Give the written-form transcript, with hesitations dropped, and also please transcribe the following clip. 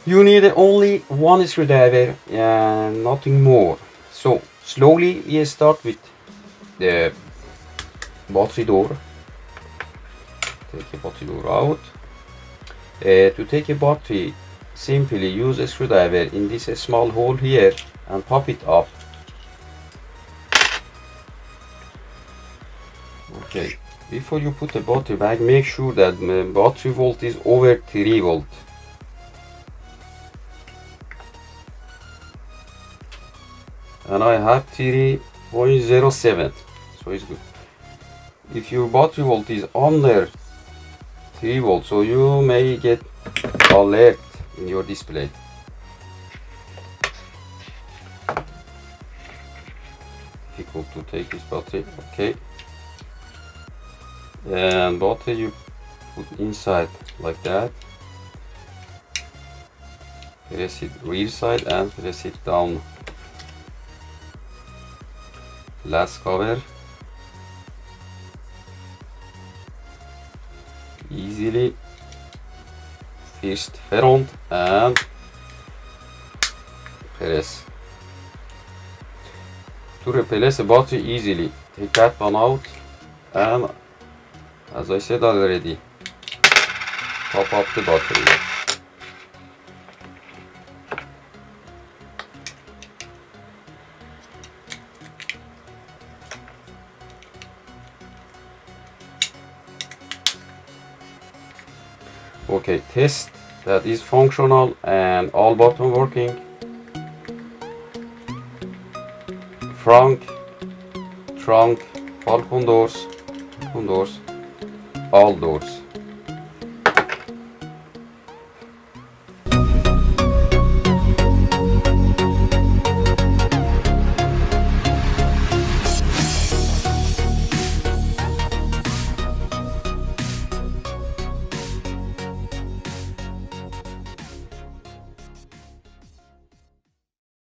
You need only one screwdriver and nothing more. So slowly we start with the battery door. Take a battery door out. To take a battery, simply use a screwdriver in this small hole here and pop it up. Okay, before you put the battery back, make sure that the battery volt is over 3 volt. And I have 3.07, so it's good. If your battery volt is under 3 volts, so you may get alert in your display. Difficult to take this battery. Okay, and battery you put inside like that. Press it rear side and press it down. Last cover. Easily. First front and press. To replace the battery easily, take that one out and, as I said already, top up the battery. Okay, test that is functional and all button working. Front, trunk, balcony doors, all doors.